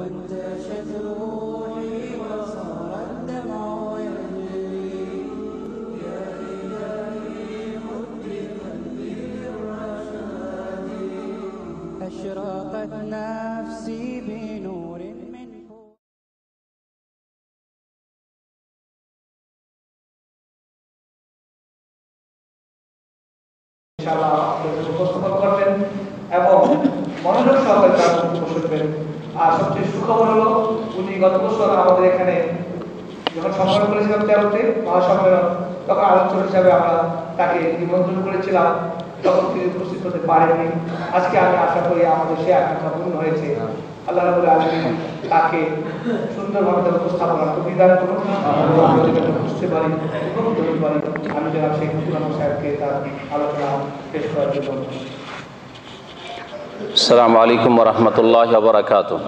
وانتشت روحي وصار الدمع يجري يا إلهي خذ بقلبي الرشاد أشرقت نفسي بنور من فوق ইনশাআল্লাহ আপনাদের উপস্থাপন করবেন এবং মনোযোগ সহকারে তার বক্তব্য শুনবেন। আর সবচেয়ে সুখবর হলো উনি গত বছর আমাদের এখানে যখন সম্মেলন করেছিলাম তেরোতে মহাসম্মেলন, তখন আলোচক হিসাবে আমরা তাকে নিমন্ত্রণ করেছিলাম, তখন তিনি উপস্থিত হতে পারেননি। আজকে আমি আশা করি আমাদের সেই আকাঙ্ক্ষা পূর্ণ হয়েছে। আল্লাহ রাব্বুল আলামিন তাকে সুন্দরভাবে তার উপস্থাপনা প্রতিদান করুন, বুঝতে পারি এবং ধরতে পারি। আমি জনাব শেখ মুজিবুর রহমান সাহেবকে তার আলোচনা পেশ করার জন্য। আসসালামু আলাইকুম ওয়া রাহমাতুল্লাহি ওয়া বারাকাতুহু।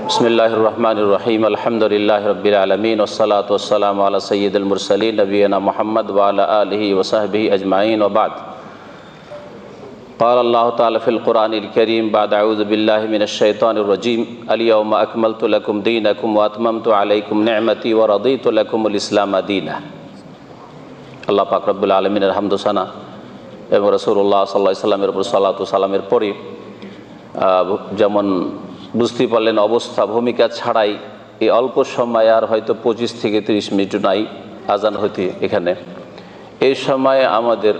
বিসমিল্লাহির রহমানির রহিম। আলহামদুলিল্লাহি রাব্বিল আলামিন ওয়াস সালাতু ওয়াস সালামু আলা সাইয়্যিদিল মুরসালিন নবিয়িনা মুহাম্মদ ওয়া আলা আলিহি ওয়া সাহবিহি আজমাইন ওয়া বা'দ। قال الله تعالى في القرآن الكريم بعد أعوذ بالله من الشيطان الرجيم اليوم أكملت لكم دينكم وأتممت عليكم نعمتي ورضيت لكم الإسلام دينا। আল্লাহ পাক রব্বুল আলামিনের হামদ ও সানা এবং রাসূলুল্লাহ সাল্লাল্লাহু আলাইহি সাল্লামের উপর সালাতু সালামের পরে যেমন বুঝতে পারলেন অবস্থা ভূমিকা ছাড়াই এই অল্প সময় আর হয়তো 25 থেকে 30 মিনিট নাই আজান হতে এখানে, এই সময়ে আমাদের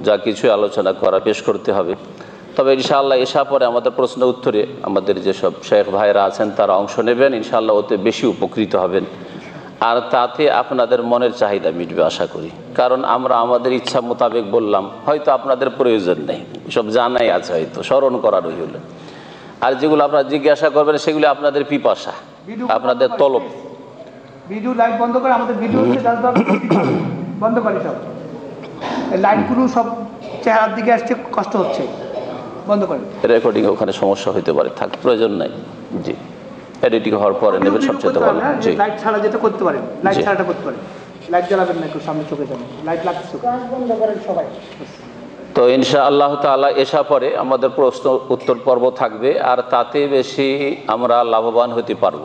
যা কিছু আলোচনা করা পেশ করতে হবে। তবে ইনশাআল্লাহ এসা পরে আমাদের প্রশ্ন উত্তরে আমাদের যেসব শেখ ভাইরা আছেন তারা অংশ নেবেন, ইনশাআল্লাহ ওতে বেশি উপকৃত হবেন। আর তাতে আপনাদের মনের চাহিদা মিটবে আশা করি, কারণ আমরা আমাদের ইচ্ছা মোতাবেক বললাম, হয়তো আপনাদের প্রয়োজন নেই, সব জানাই আছে, হয়তো স্মরণ করার হইল। আর যেগুলো আপনারা জিজ্ঞাসা করবেন সেগুলো আপনাদের পিপাসা, আপনাদের তলব। ভিডিও লাইট বন্ধ করে, আমাদের ভিডিও বন্ধ করে, সব লাইটগুলো সব চেহারার দিকে আসছে, কষ্ট হচ্ছে, বন্ধ করে। রেকর্ডিং ওখানে সমস্যা হইতে পারে, থাক প্রয়োজন নাই। জি, এডিটিং হওয়ার পরে নেবেন সবচেয়ে ভালো। জি, লাইট ছাড়া যেটা করতে পারেন, লাইট ছাড়াটা করতে পারেন। লাইট জ্বালাবেন না, একটু সামনে চোখে যাবেন, লাইট লাগছে, বন্ধ করেন সবাই। তো ইনশাআল্লাহ তাআলা এসা পরে আমাদের প্রশ্ন উত্তর পর্ব থাকবে, আর তাতে বেশি আমরা লাভবান হতে পারব।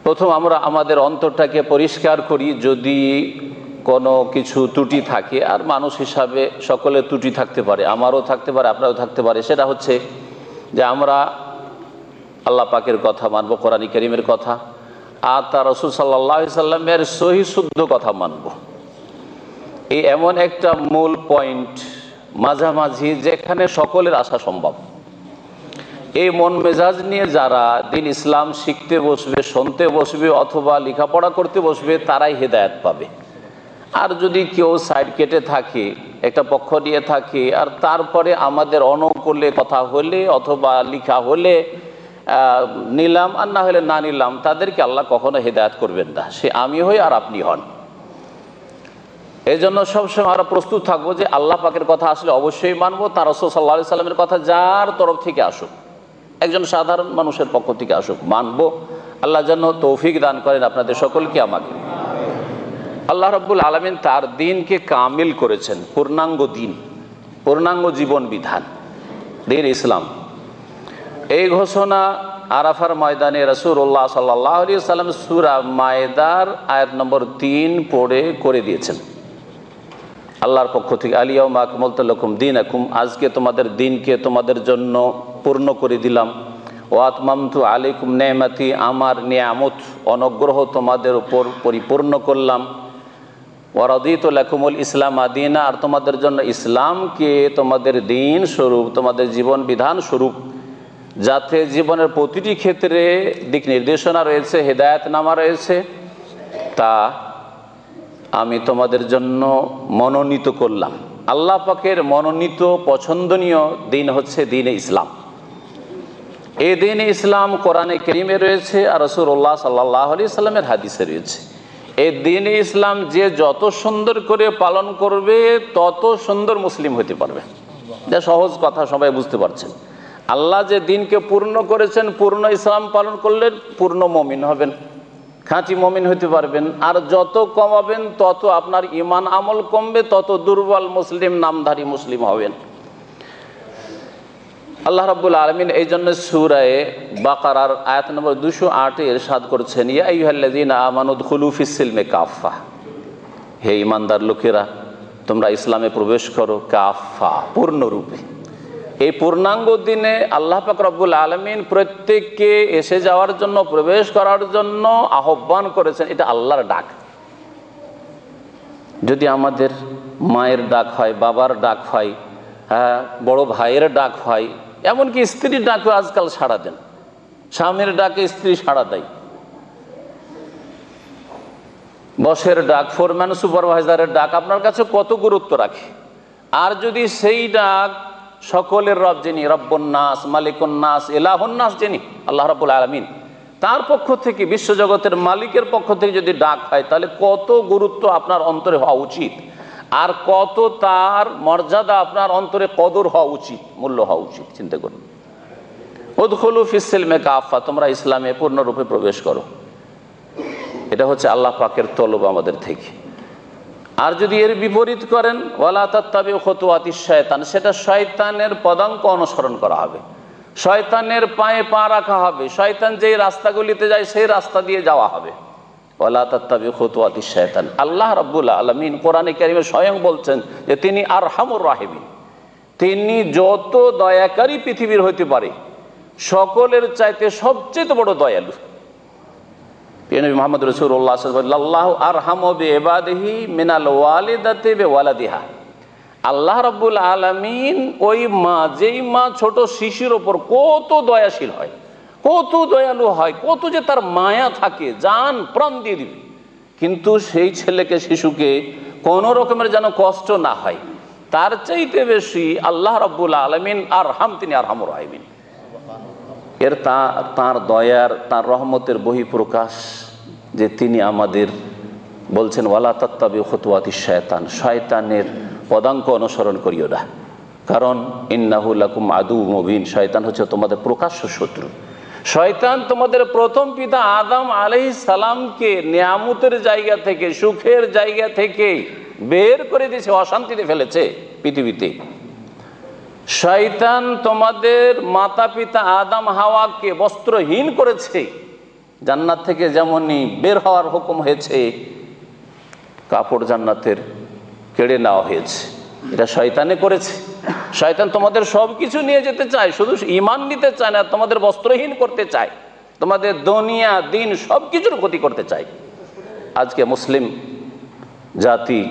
প্রথম আমরা আমাদের অন্তরটাকে পরিষ্কার করি, যদি কোনো কিছু ত্রুটি থাকে, আর মানুষ হিসাবে সকলের ত্রুটি থাকতে পারে, আমারও থাকতে পারে, আপনারও থাকতে পারে। সেটা হচ্ছে যে আমরা আল্লাহ পাকের কথা মানব, কোরআন কারীমের কথা, আর তার রাসূল সাল্লাল্লাহু আলাইহি সাল্লামের সহি শুদ্ধ কথা মানব। এই এমন একটা মূল পয়েন্ট মাঝামাঝি যেখানে সকলের আসা সম্ভব। এই মন মেজাজ নিয়ে যারা দিন ইসলাম শিখতে বসবে, শুনতে বসবে অথবা লেখাপড়া করতে বসবে, তারাই হেদায়েত পাবে। আর যদি কেউ সাইড কেটে থাকে, একটা পক্ষ নিয়ে থাকে, আর তারপরে আমাদের অনুকূলে কথা হলে অথবা লিখা হলে নিলাম, আর না হলে না নিলাম, তাদেরকে আল্লাহ কখনো হেদায়েত করবেন না, সে আমি হই আর আপনি হন। এই জন্য সবসময় আমরা প্রস্তুত থাকবো যে আল্লাহ পাকের কথা আসলে অবশ্যই মানবো, তার রাসূল সাল্লাল্লাহু আলাইহি সাল্লামের কথা যার তরফ থেকে আসুক, একজন সাধারণ মানুষের পক্ষ থেকে আসুক, মানবো। আল্লাহ যেন তৌফিক দান করেন আপনাদের সকলকে, আমাকে। আল্লাহ রাব্বুল আলামিন তার দিনকে কামিল করেছেন, পূর্ণাঙ্গ দিন, পূর্ণাঙ্গ জীবন বিধান, দিন ইসলাম। এই ঘোষণা আরাফার ময়দানে রাসূলুল্লাহ সাল্লাল্লাহু আলাইহি ওয়াসাল্লাম সূরা মায়েদার আয়াত নম্বর 3 পড়ে করে দিয়েছেন আল্লাহর পক্ষ থেকে। আল-ইয়াওমা আকমালতু লাকুম দীনাকুম, আজকে তোমাদের দিনকে তোমাদের জন্য পূর্ণ করে দিলাম। ওয়া আতমামতু আলাইকুম নি'মাতি, আমার নিয়ামত অনুগ্রহ তোমাদের উপর পরিপূর্ণ করলাম। ওয়া রাদিতু লাকুমুল ইসলাম দীনা, আর তোমাদের জন্য ইসলামকে তোমাদের দিন স্বরূপ, তোমাদের জীবন বিধান স্বরূপ, যাতে জীবনের প্রতিটি ক্ষেত্রে দিক নির্দেশনা রয়েছে, হেদায়েতনামা রয়েছে, তা আমি তোমাদের জন্য মনোনীত করলাম। আল্লাহ পাকের মনোনীত পছন্দনীয় দিন হচ্ছে দ্বীনে ইসলাম। এই দ্বীনে ইসলাম কোরআনে কারীমে রয়েছে, আর রাসূলুল্লাহ সাল্লাল্লাহু আলাইহি সাল্লামের হাদিসে রয়েছে। এই দ্বীনে ইসলাম যে যত সুন্দর করে পালন করবে, তত সুন্দর মুসলিম হতে পারবে। যা সহজ কথা, সবাই বুঝতে পারছেন। আল্লাহ যে দিনকে পূর্ণ করেছেন, পূর্ণ ইসলাম পালন করলে পূর্ণ মুমিন হবেন, খাঁটি মুমিন হতে পারবেন। আর যত কমাবেন তত আপনার ঈমান আমল কমবে, তত দুর্বল মুসলিম, নামধারী মুসলিম হবেন। আল্লাহ রাব্বুল আলামিন এই জন্য সূরা বাকারার আয়াত নম্বর 208 ইরশাদ করেছেন, ইয়া আইয়ুহাল্লাযীনা আমানু দুখুলু ফিস সিলমি কাফা, হে ঈমানদার লোকেরা তোমরা ইসলামে প্রবেশ করো কাফা, পূর্ণরূপে। এই পূর্ণাঙ্গ দিনে আল্লাহ পাক রব্বুল আলামিন প্রত্যেককে এসে যাওয়ার জন্য, প্রবেশ করার জন্য আহ্বান করেছেন। এটা আল্লাহর ডাক। যদি আমাদের মায়ের ডাক হয়, বাবার ডাক হয়, হ্যাঁ, বড় ভাইয়ের ডাক হয়, এমনকি স্ত্রীর ডাকে আজকাল সাড়া দেন, স্বামীর ডাকে স্ত্রী সাড়া দেয়, বসের ডাক, ফোরম্যান সুপারভাইজারের ডাক আপনার কাছে কত গুরুত্ব রাখে। আর যদি সেই ডাক সকলের রব যিনি, রব্বুন নাস, মালিকুন নাস, ইলাহুন নাস যিনি আল্লাহ রাব্বুল আলামিন, তার পক্ষ থেকে, বিশ্বজগতের মালিকের পক্ষ থেকে যদি ডাক হয়, তাহলে কত গুরুত্ব আপনার অন্তরে হওয়া উচিত, আর কত তার মর্যাদা আপনার অন্তরে কদর হওয়া উচিত, মূল্য হওয়া উচিত। চিন্তা করুন, উদখুলু ফিস সিলমি কাফা, তোমরা ইসলামে পূর্ণরূপে প্রবেশ করো। এটা হচ্ছে আল্লাহ পাকের তলব আমাদের থেকে। আর যদি এর বিপরীত করেন, ওয়ালা তাত্তাবিউ খুতুওয়াতিশ শায়তান, সেটা শয়তানের পদাঙ্ক অনুসরণ করা হবে, শয়তানের পায়ে পা রাখা হবে, শয়তান যেই রাস্তাগুলিতে যায় সেই রাস্তা দিয়ে যাওয়া হবে। ওয়ালা তাত্তাবিউ খুতুওয়াতিশ শায়তান, আল্লাহ রাব্বুল আলামিন কোরআনে কারিমে স্বয়ং বলছেন যে তিনি আরহামুর রাহিমিন, তিনি যত দয়াকারী পৃথিবীর হইতে পারে সকলের চাইতে সবচেয়ে বড় দয়ালু। নবী মুহাম্মদ রাসূলুল্লাহ সাল্লাল্লাহু আরহামু বিইবাদিহি মিনাল ওয়ালিদাতি বিওয়ালাদিহা, আল্লাহ রাব্বুল আলামিন ওই মা, যেই মা ছোট শিশুর ওপর কত দয়াশীল হয়, কত দয়ালু হয়, কত যে তার মায়া থাকে, জান প্রাণ দিয়ে দিবে, কিন্তু সেই ছেলেকে, শিশুকে কোনো রকমের যেন কষ্ট না হয়, তার চাইতে বেশি আল্লাহ রাব্বুল আলামিন আরহাম, তিনি আরহামুর রাহিমিন। এর তার দয়ার, তার রহমতের বহিঃপ্রকাশ যে তিনি আমাদের বলছেন ওয়ালা তাত্তাবিউ খুতুওয়াতিশ শায়তান, শয়তানের পদাঙ্ক অনুসরণ করিও না, কারণ ইন্নাহু লাকুম আদুউম মুবিন, শয়তান হচ্ছে তোমাদের প্রকাশ্য শত্রু। শয়তান তোমাদের প্রথম পিতা আদম আলাইহিস সালামকে নিয়ামতের জায়গা থেকে, সুখের জায়গা থেকে বের করে দিয়েছে, অশান্তিতে ফেলেছে পৃথিবীতে। শয়তান তোমাদের মাতা পিতা আদম হাওয়াকে বস্ত্রহীন করেছে, জান্নাত থেকে যেমনই বের হওয়ার হুকুম হয়েছে, কাপড় জান্নাতের কেড়ে নেওয়া হয়েছে, এটা শয়তানে করেছে। শয়তান তোমাদের সব কিছু নিয়ে যেতে চায়, শুধু ঈমান নিতে চায় না, তোমাদের বস্ত্রহীন করতে চায়, তোমাদের দুনিয়া দিন সব কিছুর ক্ষতি করতে চায়। আজকে মুসলিম জাতি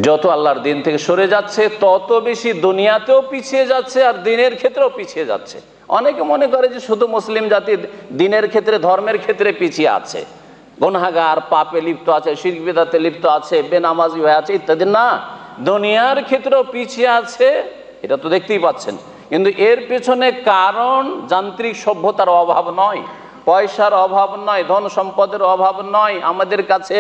যত আল্লাহর দিন থেকে সরে যাচ্ছে, তত বেশি দুনিয়াতেও পিছিয়ে যাচ্ছে, আর দিনের ক্ষেত্রেও পিছিয়ে যাচ্ছে। অনেকে মনে করে যে শুধু মুসলিম জাতি দিনের ক্ষেত্রে, ধর্মের ক্ষেত্রে পিছিয়ে আছে, গুনাহগার, পাপে লিপ্ত আছে, শিরক বিদআতে লিপ্ত আছে, বেনামাজি হয়ে আছে ইত্যাদি। না, দুনিয়ার ক্ষেত্রেও পিছিয়ে আছে, এটা তো দেখতেই পাচ্ছেন। কিন্তু এর পেছনে কারণ যান্ত্রিক সভ্যতার অভাব নয়, পয়সার অভাব নয়, ধন সম্পদের অভাব নয়, আমাদের কাছে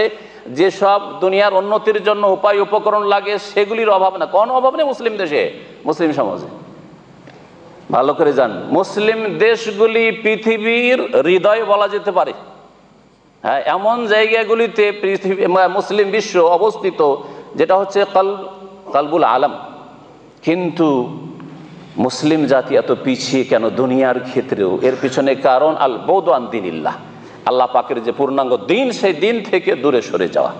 যেসব দুনিয়ার উন্নতির জন্য উপায় উপকরণ লাগে সেগুলির অভাব না। কোন অভাব নেই মুসলিম দেশে, মুসলিম সমাজে। ভালো করে জান, মুসলিম দেশগুলি পৃথিবীর হৃদয় বলা যেতে পারে। হ্যাঁ, এমন জায়গাগুলিতে পৃথিবী, মুসলিম বিশ্ব অবস্থিত, যেটা হচ্ছে কালবুল আলম। কিন্তু মুসলিম জাতি এত পিছিয়ে কেন দুনিয়ার ক্ষেত্রেও? এর পিছনে কারণ আল বৌদ আন দীনিল্লাহ, আল্লাহ পাকের যে পূর্ণাঙ্গ দিন, সেই দিন থেকে দূরে সরে যাওয়া।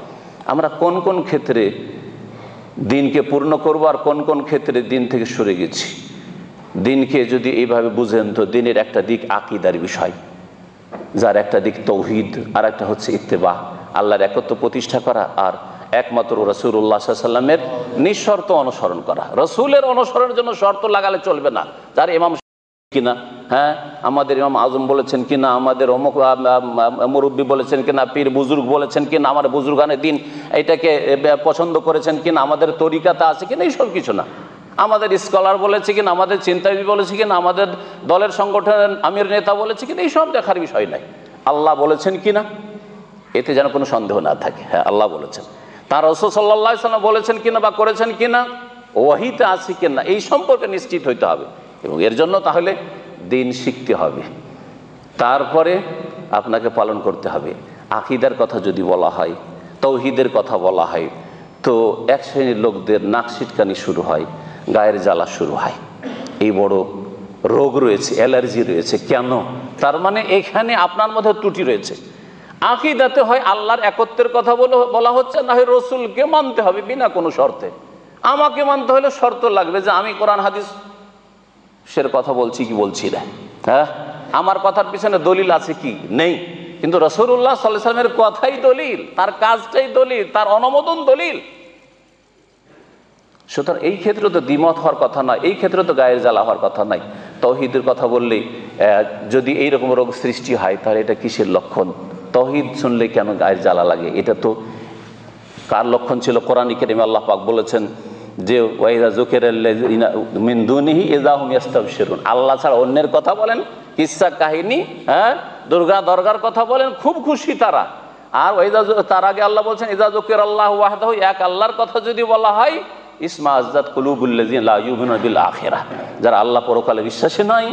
আমরা কোন কোন ক্ষেত্রে দিনকে পূর্ণ করব আর কোন কোন ক্ষেত্রে দিন থেকে সরে গেছি? দিনকে যদি এইভাবে বুঝেন, তো দিনের একটা দিক আকীদার বিষয়, যার একটা দিক তৌহিদ, আর একটা হচ্ছে ইত্তেবা, আল্লাহর একত্ব প্রতিষ্ঠা করা, আর একমাত্র রাসূলুল্লাহ সাল্লাল্লাহু আলাইহি ওয়াসাল্লামের নিঃশর্ত অনুসরণ করা। রসুলের অনুসরণের জন্য শর্ত লাগালে চলবে না। যার ইমাম কিনা, হ্যাঁ, আমাদের ইমাম আজম বলেছেন কিনা, আমাদের অমুক মুরব্বী বলেছেন কিনা, পীর বুজুর্গ বলেছেন কিনা, আমার বুজুর্গানে দিন এটাকে পছন্দ করেছেন কিনা, আমাদের তরিকাতে আছে কিনা, এইসব কিছু না। আমাদের স্কলার বলেছে কিনা, আমাদের চিন্তাবিদ বলেছে কিনা, আমাদের দলের সংগঠনের আমির নেতা বলেছে কিনা, এইসব দেখার বিষয় নাই। আল্লাহ বলেছেন কিনা, এতে যেন কোনো সন্দেহ না থাকে। হ্যাঁ, আল্লাহ বলেছেন, তার রাসূল সাল্লাল্লাহু আলাইহি ওয়াসাল্লাম বলেছেন কিনা বা করেছেন কিনা, ওয়াহিতে আছে কিনা, এই সম্পর্কে নিশ্চিত হইতে হবে। এবং এর জন্য তাহলে দিন শিখতে হবে, তারপরে আপনাকে পালন করতে হবে। আকীদার কথা যদি বলা হয়, তৌহিদের কথা বলা হয়, তো এক শ্রেণীর লোকদের নাক সিটকানি শুরু হয়, গায়ের জ্বালা শুরু হয়। এই বড় রোগ রয়েছে, অ্যালার্জি রয়েছে। কেন? তার মানে এখানে আপনার মধ্যে ত্রুটি রয়েছে। আকীদাতে হয় আল্লাহর একত্বের কথা বলা হচ্ছে, না হয় রসুলকে মানতে হবে বিনা কোনো শর্তে। আমাকে মানতে হলে শর্ত লাগবে যে আমি কোরআন হাদিস সের কথা বলছি কি বলছি না, হ্যাঁ, আমার কথার পিছনে দলিল আছে কি নেই। কিন্তু রাসূলুল্লাহ সাল্লাল্লাহু আলাইহি ওয়াসাল্লামের কথাই দলিল, তার কাজটাই দলিল, তার অনুমোদন দলিল। সুতরাং এই ক্ষেত্রে তো দ্বিমত হওয়ার কথা নয়, এই ক্ষেত্রে তো গায়ের জ্বালা হওয়ার কথা নয়। তাওহীদের কথা বললে যদি এইরকম রোগ সৃষ্টি হয় তাহলে এটা কিসের লক্ষণ? তাওহীদ শুনলে কেন গায়ের জ্বালা লাগে? এটা তো কার লক্ষণ ছিল? কোরআন কারীমে আল্লাহ পাক বলেছেন যে ওয়াইযা যুকিরাল্লাযিনা মিন দুনিহি ইযা হুম ইস্তাবশিরুন। আল্লাহ ছাড়া অন্যের কথা বলেন, কিসসা কাহিনী, হ্যাঁ, দুর্গা দরগার কথা বলেন, খুব খুশি তারা। আর ওয়াইযা, তার আগে আল্লাহ বলছেন ইযা যুকিরাল্লাহু ওয়াহদাহু, এক আল্লাহর কথা যদি বলা হয়, ইসমাআজ্জাত কুলুবুল্লাযিনা লা ইউমিনুনা বিল আখিরাহ, যারা আল্লাহ পরকালে বিশ্বাসী নয়,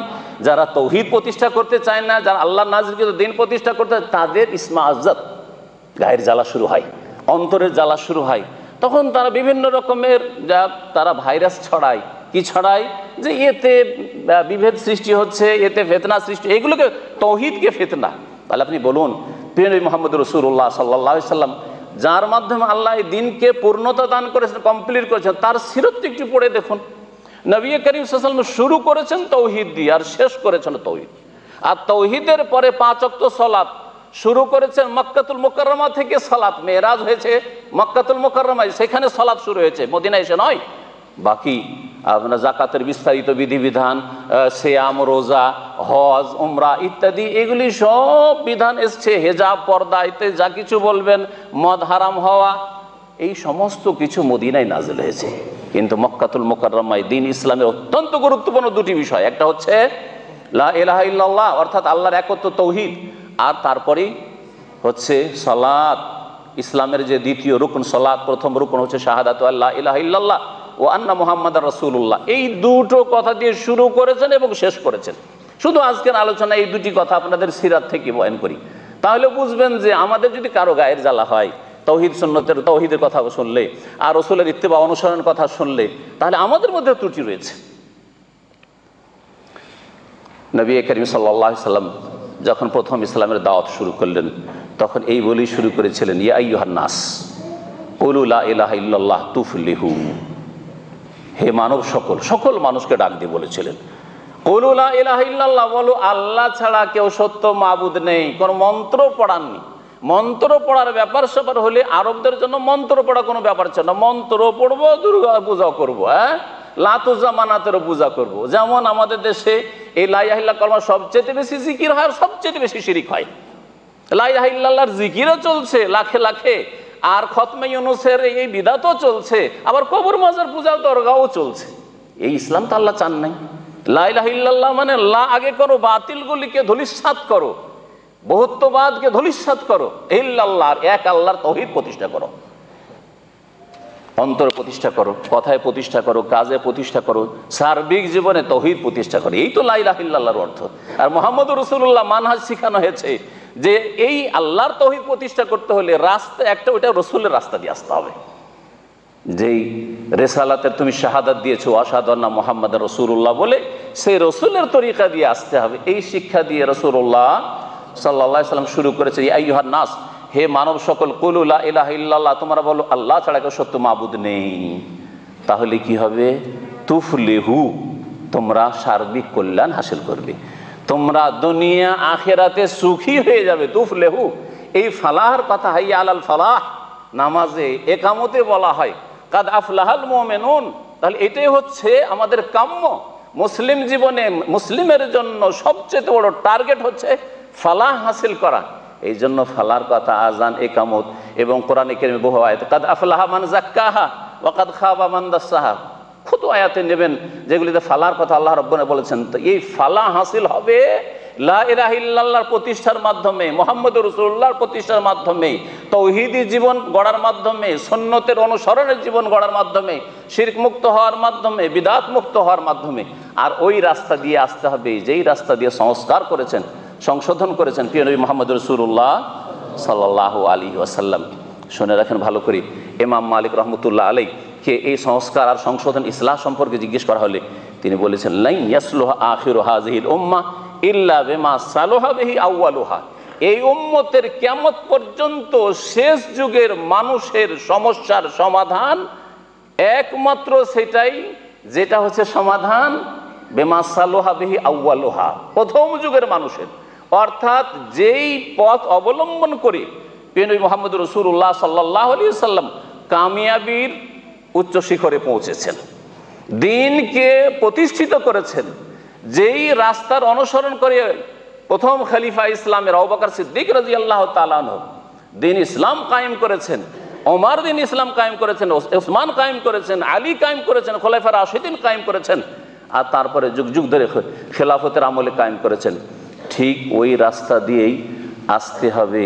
যারা তাওহীদ প্রতিষ্ঠা করতে চায় না, যারা আল্লাহর নাযিলকৃত দ্বীন প্রতিষ্ঠা করতে চায়, তাদের ইসমাআজ্জাত, গায়ের জ্বালা শুরু হয়, অন্তরের জ্বালা শুরু হয়। তখন তারা বিভিন্ন রকমের তারা ভাইরাস ছড়ায়। কি ছড়ায়? যে এতে বিভেদ সৃষ্টি হচ্ছে, এতে ফিতনা সৃষ্টি, এগুলোকে তাওহীদকে ফিতনা। তাহলে আপনি বলুন, প্রিয় নবী মুহাম্মদ রাসূলুল্লাহ সাল্লাল্লাহু আলাইহি সাল্লাম, যার মাধ্যমে আল্লাহ এই দিনকে পূর্ণতা দান করেছেন, কমপ্লিট করেছেন, তার সিরতটি একটু পড়ে দেখুন। নবী করিম সাল্লাল্লাহু আলাইহি ওয়াসাল্লাম শুরু করেছেন তাওহীদ দিয়ে আর শেষ করেছেন তাওহীদ। আর তাওহীদের পরে 5 ওয়াক্ত সালাত শুরু করেছেন মক্কাতুল মুকাররমা থেকে। সালাত মেরাজ হয়েছে মক্কাতুল মুকাররমায়, সেখানে সালাত শুরু হয়েছে, মদিনায় এসে নয়। বাকি আপনার যাকাতের বিস্তারিত বিধিবিধান, সিয়াম, রোজা, হজ, উমরা ইত্যাদি, এগুলি সব বিধান এসছে। হেজাব, পর্দা ইত্যাদি যা কিছু বলবেন, মদ হারাম হওয়া, এই সমস্ত কিছু মদিনায় নাজিল হয়েছে। কিন্তু মক্কাতুল মুকাররমায় দ্বীন ইসলামের অত্যন্ত গুরুত্বপূর্ণ দুটি বিষয়, একটা হচ্ছে লা ইলাহা ইল্লাল্লাহ, অর্থাৎ আল্লাহর একত্ব তাওহীদ, আর তারপরেই হচ্ছে সালাত। ইসলামের যে দ্বিতীয় রুকন সালাত, প্রথম রুকন হচ্ছে শাহাদাতু আল্লা ইলাহা ইল্লাল্লাহ ও আন্না মুহাম্মাদুর রাসূলুল্লাহ। এই দুটো কথা দিয়ে শুরু করেছেন এবং শেষ করেছেন। শুধু আজকের আলোচনা এই দুটি কথা আপনাদের সিরাত থেকে বয়ান করি, তাহলে বুঝবেন যে আমাদের যদি কারো গায়ের জ্বালা হয় তাওহীদ সুন্নতের, তাওহীদের কথা শুনলে আর রাসূলের ইত্তেবা অনুসরণের কথা শুনলে, তাহলে আমাদের মধ্যে ত্রুটি রয়েছে। নবী করিম সাল্লাল্লাহু আলাইহি সাল্লাম যখন প্রথম ইসলামের দাওয়াত শুরু করলেন, তখন এই বলেই শুরু করেছিলেন, ইয়া আইয়ুহান নাস কুলু লা ইলাহা ইল্লাল্লাহ তুফলিহু। হে মানব সকল, সকল মানুষকে ডাক দিয়ে বলেছিলেন, কুলু লা ইলাহা ইল্লাল্লাহ, বলো আল্লাহ ছাড়া কেউ সত্য মাবুদ নেই। কোন মন্ত্র পড়াননি। মন্ত্র পড়ার ব্যাপার স্যাপার হলে আরবদের জন্য মন্ত্র পড়া কোনো ব্যাপার ছিল না। মন্ত্র পড়বো, দুর্গা পূজা করবো, হ্যাঁ, লাতুজা মানাতেরও পূজা করব। যেমন আমাদের দেশে এই লা ইলাহা ইল্লাল্লাহ কলমা সবচেয়ে বেশি জিকির হয় আর সবচেয়ে বেশি শিরিক হয়। লা ইলাহা ইল্লাল্লাহর জিকিরও চলছে লাখে লাখে, আর খতমে ইউনূসের এই বিদাতও চলছে, আবার কবর মাজার পূজা দরগাও চলছে। এই ইসলাম তো আল্লাহ চান নাই। লা ইলাহা ইল্লাল্লাহ মানে লা আগে করো, বাতিলগুলিকে ধূলিসাৎ করো, বহুত্ববাদকে ধূলিসাৎ করো, ইল্লাল্লাহর এক আল্লাহর তাওহীদ প্রতিষ্ঠা করো, অন্তর প্রতিষ্ঠা করো, কথায় প্রতিষ্ঠা করো, কাজে প্রতিষ্ঠা করো, সার্বিক জীবনে তাওহীদ প্রতিষ্ঠা করো। এই তো লা ইলাহা ইল্লাল্লাহর অর্থ। আর মুহাম্মদুর রাসূলুল্লাহ মানহাজ শিখানো হয়েছে যে এই আল্লাহর তাওহীদ প্রতিষ্ঠা করতে হলে রাস্তা একটা, ওইটা রাসূলের রাস্তা দিয়ে আসতে হবে। যেই রেসালাতের তুমি শাহাদাত দিয়েছো আশহাদু আন্না মুহাম্মাদুর রাসূলুল্লাহ বলে, সেই রাসূলের তরিকা দিয়ে আসতে হবে। এই শিক্ষা দিয়ে রাসূলুল্লাহ সাল্লাল্লাহু আলাইহি সাল্লাম শুরু করেছে, ইয়া আইয়ুহান নাস, হে মানব সকল, কুলু লা ইলাহা ইল্লাল্লাহ, তোমরা বলো আল্লাহ ছাড়া কেউ সত্য মাবুদ নেই। তাহলে কি হবে? তুফলিহু, তোমরা সার্বিক কল্যাণ হাসিল করবে, তোমরা দুনিয়া আখিরাতে সুখী হয়ে যাবে। তুফলিহু, এই ফালাহর কথা হাইয়া আলাল ফালাহ নামাজে একামতে বলা হয়, কাদ আফলাহাল মুমিনুন। তাহলে এটাই হচ্ছে আমাদের কাম্য। মুসলিম জীবনে মুসলিমের জন্য সবচেয়ে বড় টার্গেট হচ্ছে ফালাহ হাসিল করা। এই জন্য ফালার কথা, আজান, একামত এবং কোরআনে কারীমে বহু আয়াত, কাদ আফলাহা মান যাক্কাহা ওয়া কাদ খাবা মান দাসসাহা, কত আয়াতে নেবেন যেগুলিতে ফালার কথা আল্লাহ রাব্বুনা বলেছেন। তো এই ফালাহ হাসিল হবে লা ইলাহা ইল্লাল্লাহর প্রতিষ্ঠার মাধ্যমে, মুহাম্মদুর রাসূলুল্লাহর প্রতিষ্ঠার মাধ্যমে, তাওহীদি জীবন গড়ার মাধ্যমে, সুন্নতের অনুসরণের জীবন গড়ার মাধ্যমে, শিরক মুক্ত হওয়ার মাধ্যমে, বিদআত মুক্ত হওয়ার মাধ্যমে। আর ওই রাস্তা দিয়ে আসতে হবে যেই রাস্তা দিয়ে সংস্কার করেছেন, সংশোধন করেছেন প্রিয় নবী মুহাম্মদুর রাসূলুল্লাহ সাল্লাল্লাহু আলাইহি ওয়াসাল্লাম। শুনে রাখেন ভালো করে, ইমাম মালিক রহমতুল্লাহ আলাইহি কে এই সংস্কার আর সংশোধন ইসলাহ সম্পর্কে জিজ্ঞেস করা হলে তিনি বলেছেন লাই ইয়াসলুহা আখিরু হাযিহিল উম্মাহ ইল্লা বিমা সালাহা বিহি আউয়ালুহা, এই উম্মতের কিয়ামত পর্যন্ত শেষ যুগের মানুষের সমস্যার সমাধান একমাত্র সেটাই যেটা হচ্ছে সমাধান বিমা সালাহা বিহি আউয়ালুহা, প্রথম যুগের মানুষের, অর্থাৎ যেই পথ অবলম্বন করে নবী মুহাম্মদ রাসূলুল্লাহ সাল্লাল্লাহু আলাইহি ওয়াসাল্লাম কামিয়াবির উচ্চ শিখরে পৌঁছেছেন, দ্বীনকে প্রতিষ্ঠিত করেছেন, যেই রাস্তার অনুসরণ করে প্রথম খলিফা ইসলামের আবু বকর সিদ্দিক রাদিয়াল্লাহু তাআলা আনহু দ্বীন ইসলাম কায়েম করেছেন, ওমর দ্বীন ইসলাম কায়েম করেছেন, উসমান কায়েম করেছেন, আলী কায়েম করেছেন, খোলাফা রাশিদিন কায়েম করেছেন, আর তারপরে যুগ যুগ ধরে খেলাফতের আমলে কায়েম করেছেন। ঠিক ওই রাস্তা দিয়েই আসতে হবে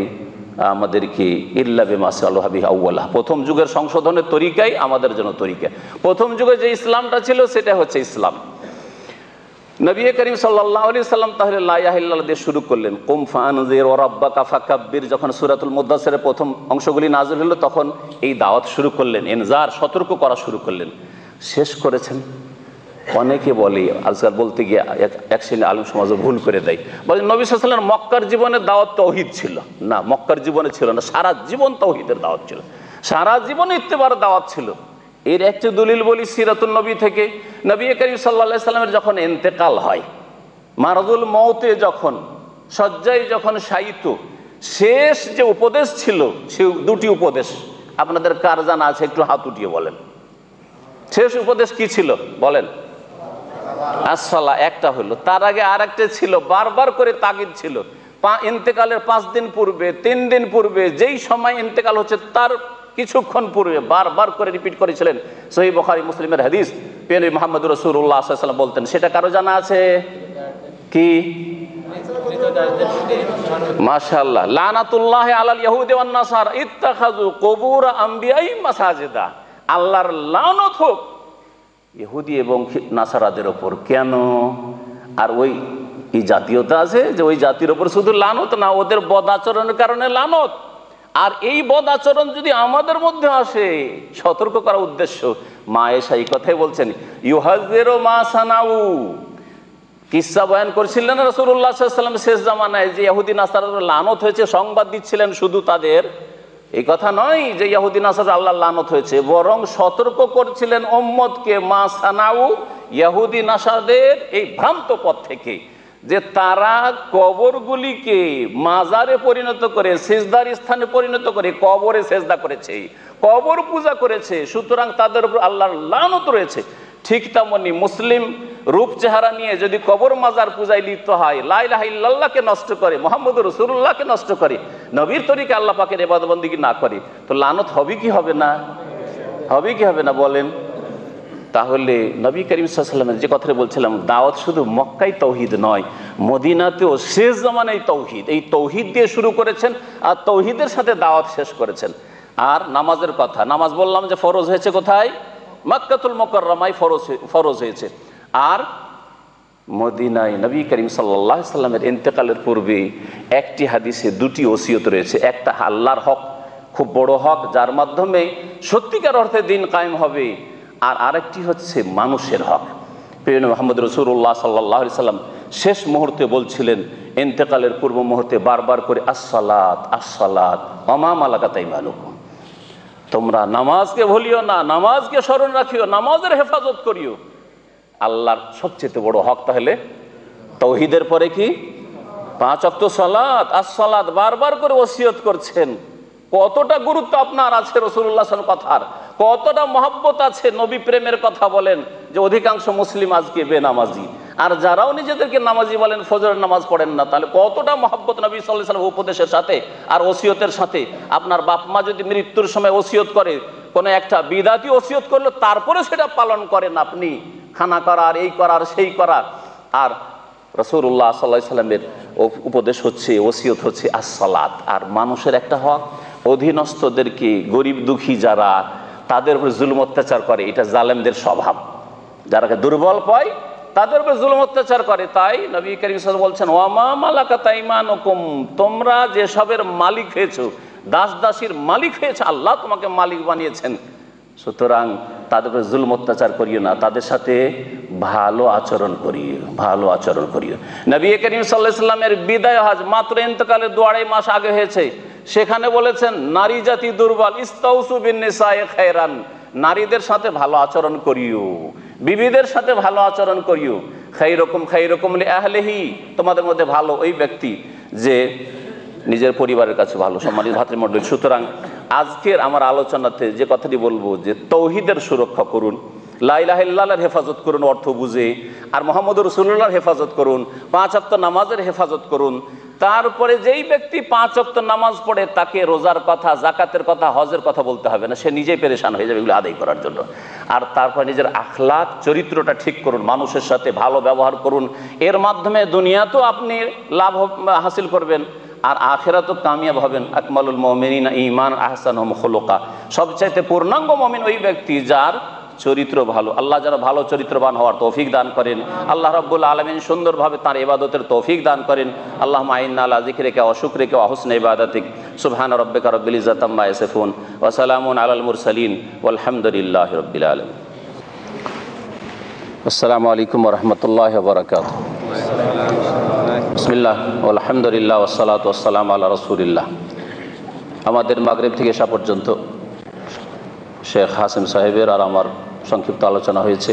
আমাদেরকে, ইল্লা বিমা সালাহা বিহি আউয়ালুহা, প্রথম যুগের সংশোধনের তরিকাই আমাদের জন্য তরিকা। প্রথম যুগে যে ইসলামটা ছিল সেটা হচ্ছে ইসলাম। নবী করিম সাল্লাল্লাহু আলাইহি সাল্লাম তাহলে লা ইলাহা ইল্লাল্লাহ দিয়ে শুরু করলেন। কুম ফাআনজির ওয়া রাব্বাকা ফাকাব্বির, যখন সূরাতুল মুদ্দাসসিরের প্রথম অংশগুলি নাযিল হলো তখন এই দাওয়াত শুরু করলেন, ইনজার সতর্ক করা শুরু করলেন, শেষ করেছেন। অনেকে বলে, আজকাল বলতে গিয়ে এক শ্রেণী আলেম সমাজও ভুল করে দেয়, বলে নবী সাল্লাল্লাহু আলাইহি ওয়াসাল্লাম মক্কার জীবনে দাওয়াত তাওহীদ ছিল না, মক্কার জীবনে ছিল না, সারা জীবন তাওহীদের দাওয়াত ছিল, সারা জীবন ইত্তেবার দাওয়াত ছিল। এর একটি দলিল বলি সিরাতুন নবী থেকে। নবী করিম সাল্লাল্লাহু আলাইহি সাল্লামের যখন ইন্তেকাল হয়, মারাদুল মউতে যখন শয্যায় যখন শায়িত, শেষ যে উপদেশ ছিল সে দুটি উপদেশ, আপনাদের কার জানা আছে একটু হাত উঠিয়ে বলেন। শেষ উপদেশ কি ছিল বলেন? আসসালা একটা হলো, তার আগে আর একটা ছিল, বারবার করে তাগিদ ছিল, ইন্তেকালের 5 দিন পূর্বে, 3 দিন পূর্বে, যেই সময় ইন্তেকাল হচ্ছে তার কিছুক্ষণ পূর্বে বারবার করে রিপিট করেছিলেন। সহিহ বুখারী মুসলিমের হাদিস, নবী মুহাম্মদ রাসূলুল্লাহ সাল্লাল্লাহু আলাইহি ওয়াসাল্লাম বলতেন, সেটা কারো জানা আছে কি? মাশাআল্লাহ, লানাতুল্লাহি আলাল ইয়াহুদি ওয়ান নাসারা ইত্তাখাযু কুবুর আমবিয়াই মাসাজিদা, আল্লাহর লানত হোক ইহুদি এবং নাসারাদের ওপর। কেন? আর ওই জাতীয়তা আছে যে ওই জাতির ওপর শুধু লানত না, ওদের বদ আচরণের কারণে লানত। আর এই বদ আচরণ যদি আমাদের মধ্যে আসে, সতর্ক করার উদ্দেশ্য। মা আয়েশা এই কথাই বলছেন, ইউহাযিরু মা সানাউ, কিসসা বয়ান করছিলেন রাসূলুল্লাহ সাল্লাল্লাহু আলাইহি ওয়াসাল্লাম শেষ জামানায় যে ইহুদি নাসারাদের লানত হয়েছে, সংবাদ দিচ্ছিলেন শুধু তাদের, এই কথা নয় যে ইহুদি নাসারা আল্লাহর লানত হয়েছে, বরং সতর্ক করছিলেন উম্মতকে মা সানাউ, ইহুদি নাসারাদের এই ভ্রান্ত পথ থেকে, যে তারা কবরগুলিকে মাজারে পরিণত করে, সিজদার স্থানে পরিণত করে, কবরে সিজদা করেছে, কবর পূজা করেছে, সুতরাং তাদের উপর আল্লাহর লানত রয়েছে। ঠিক তেমনি মুসলিম রূপ চেহারা নিয়ে যদি কবর মাজার পূজায় লিপ্ত হয়, লা ইলাহা ইল্লাল্লাহকে নষ্ট করে, মুহাম্মদুর রাসূলুল্লাহকে নষ্ট করে, নবীর তরিকা আল্লাহ পাকের ইবাদত বন্দেগী না করে, তো লানত হবে কি হবে না? হবে কি হবে না বলেন? তাহলে নবী করিম সাল্লাল্লাহু আলাইহি ওয়াসাল্লামের যে কথাটা বলছিলাম, দাওয়াত শুধু মক্কায় তাওহীদ নয়, মদিনাতেও শেষ জামানায় তাওহীদ, এই তাওহীদ দিয়ে শুরু করেছেন আর তাওহীদের সাথে দাওয়াত শেষ করেছেন। আর নামাজের কথা, নামাজ বললাম যে ফরজ হয়েছে কোথায়? মক্কাতুল মুকাররমায় ফরজ হয়েছে। আর মদিনায় নবী করিম সাল্লাল্লাহু আলাইহি ওয়াসাল্লামের ইন্তেকালের পূর্বে একটি হাদিসে দুটি ওসিয়ত রয়েছে। একটা আল্লাহর হক, খুব বড় হক, যার মাধ্যমে সত্যিকার অর্থে দ্বীন কায়েম হবে, আর আরেকটি হচ্ছে মানুষের হক। প্রিয় নবী মুহাম্মদ রাসূলুল্লাহ সাল্লাল্লাহু আলাইহি ওয়াসাল্লাম শেষ মুহূর্তে বলছিলেন, ইন্তেকালের পূর্ব মুহূর্তে বারবার করে আসসালাত আসসালাত ওয়া মা মালাকাত আইমানুকুম, তোমরা নামাজকে ভুলিও না, নামাজকে স্মরণ রাখিও, নামাজের হেফাজত করিও। আল্লাহর সবচেয়ে বড় হক তাহলে তাওহীদের পরে কি? 5 ওয়াক্ত সালাত, আসসালাত বারবার করে ওসিয়ত করছেন। কতটা গুরুত্ব আপনার আছে রাসূলুল্লাহ সাল্লাল্লাহু আলাইহি ওয়াসাল্লাম কথার, কতটা মহব্বত আছে নবী প্রেমের কথা বলেন, যে অধিকাংশ মুসলিম আজকে বেনামাজি, আর যারাও নিজেদেরকে নামাজি বলেন ফজরের নামাজ পড়েন না, তাহলে কতটা মহব্বত নবী সাল্লাল্লাহু আলাইহি ওয়াসাল্লাম উপদেশের সাথে আর ওসিয়তের সাথে। আপনার বাপ মা যদি মৃত্যুর সময় ওসিয়ত করে, কোনো একটা বিদাতি ওসিয়ত করলো, তারপরে সেটা পালন করেন আপনি, খানা করার, এই করার, সেই করার। আর রাসূলুল্লাহ সাল্লাল্লাহু আলাইহি ওয়াসাল্লামের উপদেশ হচ্ছে, ওসিয়ত হচ্ছে আসসালাত। আর মানুষের একটা হক, অধীনস্থদেরকে, গরিব দুঃখী যারা, তাদের উপর জুলুম অত্যাচার করে, এটা জালেমদের স্বভাব, যারা দুর্বল পায় তাদের উপর জুলুম অত্যাচার করে। তাই নবী করিম সাল্লাল্লাহু আলাইহি ওয়াসাল্লাম বলছেন, ওয়া মা মালাকাত আইমানুকুম, তোমরা যেসবের মালিক হয়েছো, দাস দাসীর মালিক হয়েছে, আল্লাহ তোমাকে মালিক বানিয়েছেন, সুতরাং তাদের উপরে জুলম অত্যাচার করিও না, তাদের সাথে ভালো আচরণ করিও, ভালো আচরণ করিও। নবী করিম সাল্লাল্লাহু আলাইহি ওয়াসাল্লামের বিদায় হজ মাত্র ইন্তেকালের 2-2.5 মাস আগে হয়েছে। সেখানে বলেছেন নারী জাতি দুর্বল, ইস্তাউসু বিন নিসায়ে খায়রান, নারীদের সাথে ভালো আচরণ করিও, বিবিদের সাথে ভালো আচরণ করিও। খায়রুকুম লিআহলিহি, তোমাদের মধ্যে ভালো ওই ব্যক্তি যে নিজের পরিবারের কাছে ভালো। সম্মানিত ভাতৃমণ্ডলী, সুতরাং আজকের আমার আলোচনাতে যে কথাটি বলবো যে তৌহিদের সুরক্ষা করুন, লা ইলাহা ইল্লাল্লাহর হেফাজত করুন অর্থ বুঝে, আর মুহাম্মদুর রাসূলুল্লাহর হেফাজত করুন, 5 ওয়াক্ত নামাজের হেফাজত করুন। তারপরে যেই ব্যক্তি 5 ওয়াক্ত নামাজ পড়ে তাকে রোজার কথা, জাকাতের কথা, হজের কথা বলতে হবে না, সে নিজেই পেরেশান হয়ে যাবে এগুলো আদায় করার জন্য। আর তারপর নিজের আখলাক চরিত্রটা ঠিক করুন, মানুষের সাথে ভালো ব্যবহার করুন। এর মাধ্যমে দুনিয়াতেও আপনি লাভ হাসিল করবেন আর আখিরাতেও কামিয়াব হবেন। আকমালুল মুমিনিনা ঈমান আহসানুহুম খুলুকা, সবচাইতে পূর্ণাঙ্গ মুমিন ওই ব্যক্তি যার চরিত্র ভালো। আল্লাহ যেন ভালো চরিত্রবান হওয়ার তৌফিক দান করেন। আল্লাহ রাব্বুল আলামিন সুন্দরভাবে তার ইবাদতের তৌফিক দান করেন। আল্লাহুম্মা আইন্না আলা যিকরিকা ওয়া শুকরিকা ওয়া হুসনি ইবাদাতিক। সুবহানা রাব্বিকা রাব্বিল ইজ্জাতি আম্মা ইয়াসিফুন ওয়া সালামুন আলাল মুরসালিন ওয়ালহামদুলিল্লাহি রাব্বিল আলামিন। আসসালামু আলাইকুম ওয়া রাহমাতুল্লাহি ওয়া বারাকাতুহু। বিসমিল্লাহ আলহামদুলিল্লাহ ওয়াসসালাতু ওয়াসসালামু আলা রাসূলিল্লাহ। আমাদের মাগরিব থেকে এশা পর্যন্ত শেখ হাসিম সাহেবের আর আমার সংক্ষিপ্ত আলোচনা হয়েছে।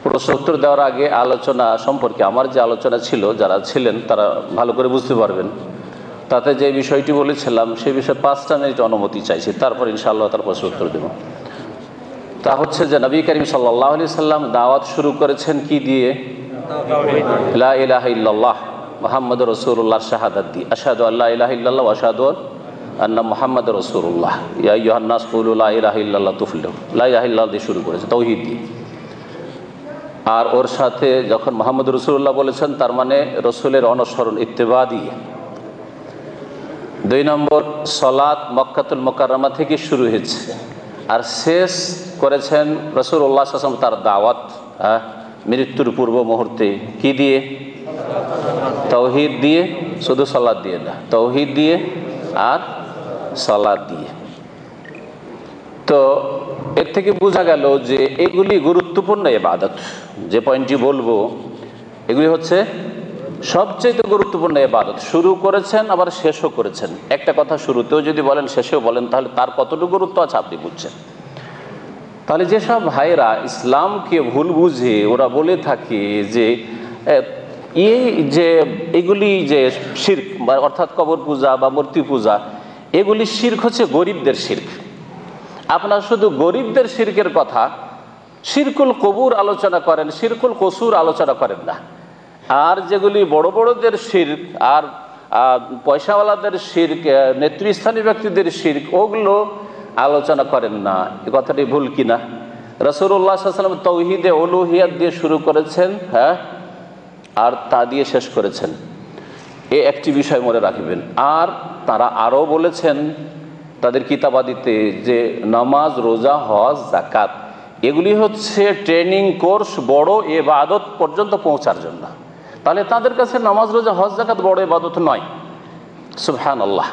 প্রশ্ন উত্তর দেওয়ার আগে আলোচনা সম্পর্কে আমার যে আলোচনা ছিল, যারা ছিলেন তারা ভালো করে বুঝতে পারবেন। তাতে যে বিষয়টি বলেছিলাম সেই বিষয়ে 5টা মিনিট অনুমতি চাইছি, তারপর ইনশাআল্লাহ তার প্রশ্ন উত্তর দেব। তা হচ্ছে যে নবী করিম সাল্লাল্লাহু আলাইহি সাল্লাম দাওয়াত শুরু করেছেন কি দিয়ে? লা ইলাহা ইল্লাল্লাহ মুহাম্মাদুর রাসূলুল্লাহ শাহাদাত দিয়ে, আশহাদু আল্লা ইলাহা ইল্লাল্লাহ ওয়া আশহাদু আন্না মুহাম্মাদুর রাসূলুল্লাহ ইয়া আইয়ুহান নাস কুলু লা ইলাহা ইল্লাল্লাহ তুফলিহু, লা ইলাহা ইল্লাল্লাহ দিয়ে শুরু করেছে, তাওহীদ দিয়ে। আর ওর সাথে যখন মুহাম্মাদুর রাসূলুল্লাহ বলেছেন তার মানে রাসূলের অনুসরণ ইত্তেবা দিয়ে। 2 নম্বর সালাত মক্কাতুল মুকাররমা থেকে শুরু হয়েছে আর শেষ করেছেন রাসূলুল্লাহ সাল্লাল্লাহু আলাইহি ওয়াসাল্লাম তার দাওয়াত মৃত্যুর পূর্ব মুহূর্তে কি দিয়ে? তাওহীদ দিয়ে, শুধু সালাত দিয়ে না, তাওহীদ দিয়ে আর সালাত দিয়ে। তো এর থেকে বোঝা গেল যে এগুলি গুরুত্বপূর্ণ ইবাদত। যে পয়েন্টটি বলবো এগুলি হচ্ছে সবচেয়ে গুরুত্বপূর্ণ ইবাদত। শুরু করেছেন আবার শেষও করেছেন। একটা কথা শুরুতেও যদি বলেন শেষেও বলেন তাহলে তার কতটুকু গুরুত্ব আছে আপনি বুঝছেন। তাহলে যেসব ভাইরা ইসলামকে ভুল বুঝে ওরা বলে থাকে যে এই যে এগুলি যে শিরক বা অর্থাৎ কবর পূজা বা মূর্তি পূজা, এগুলি শিরক হচ্ছে গরিবদের শিরক। আপনার শুধু গরিবদের শিরকের কথা, শিরকুল কবুর আলোচনা করেন, শিরকুল কসুর আলোচনা করেন না। আর যেগুলি বড় বড়দের শিরক আর পয়সাওয়ালাদের শিরক, নেতৃস্থানীয় ব্যক্তিদের শিরক, ওগুলো আলোচনা করেন না। এ কথাটি ভুল কিনা? রাসূলুল্লাহ সাল্লাল্লাহু আলাইহি ওয়াসাল্লাম তাওহীদে উলুহিয়াত দিয়ে শুরু করেছেন, হ্যাঁ, আর তা দিয়ে শেষ করেছেন। এই একটি বিষয় মনে রাখবেন। আর তারা আরও বলেছেন তাদের কিতাবাদিতে যে নামাজ, রোজা, হজ, যাকাত এগুলি হচ্ছে ট্রেনিং কোর্স বড় ইবাদত পর্যন্ত পৌঁছার জন্য। তাহলে তাদের কাছে নামাজ, রোজা, হজ, যাকাত বড় ইবাদত নয়। সুবহানাল্লাহ।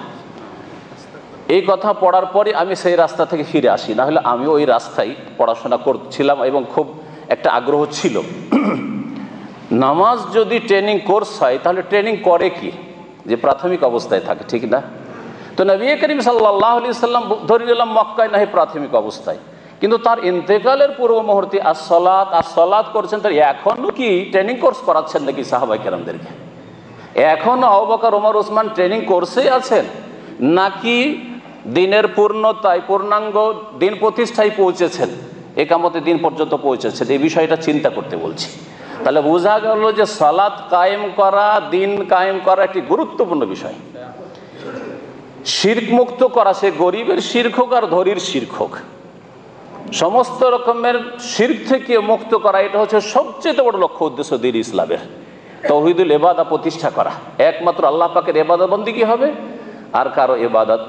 এই কথা পড়ার পরে আমি সেই রাস্তা থেকে ফিরে আসি, না হলে আমি ওই রাস্তায় পড়াশোনা করছিলাম এবং খুব একটা আগ্রহ ছিল। নামাজ যদি ট্রেনিং কোর্স হয় তাহলে ট্রেনিং করে কি? যে প্রাথমিক অবস্থায় থাকে, ঠিক না? তো নবী করিম সাল্লাল্লাহু আলাইহি সাল্লাম ধরে নিলাম মক্কায় নাহি প্রাথমিক অবস্থায়, কিন্তু তার ইন্তেকালের পূর্ব মুহূর্তে আসসালাত করছেন। তার এখনও কি ট্রেনিং কোর্স করাচ্ছেন নাকি সাহাবায়ে কেরামদেরকে? এখনও আবু বকর, ওমর, ওসমান ট্রেনিং কোর্সেই আছেন নাকি দিনের পূর্ণতায়, পূর্ণাঙ্গ দিন প্রতিষ্ঠায় পৌঁছেছেন, একামতের দিন পর্যন্ত পৌঁছেছেন? এই বিষয়টা চিন্তা করতে বলছি। তাহলে বোঝা গেল যে সালাত কায়েম করা, দিন কায়েম করা একটি গুরুত্বপূর্ণ বিষয়। শিরক মুক্ত করা, সে গরিবের শিরক হোক আর ধনীর শিরক হোক, সমস্ত রকমের শিরক থেকে মুক্ত করা, এটা হচ্ছে সবচেয়ে বড় লক্ষ্য উদ্দেশ্য দ্বীন ইসলামের। তাওহীদুল ইবাদা প্রতিষ্ঠা করা, একমাত্র আল্লাহ পাকের ইবাদত বন্দেগী হবে, আর কারো ইবাদত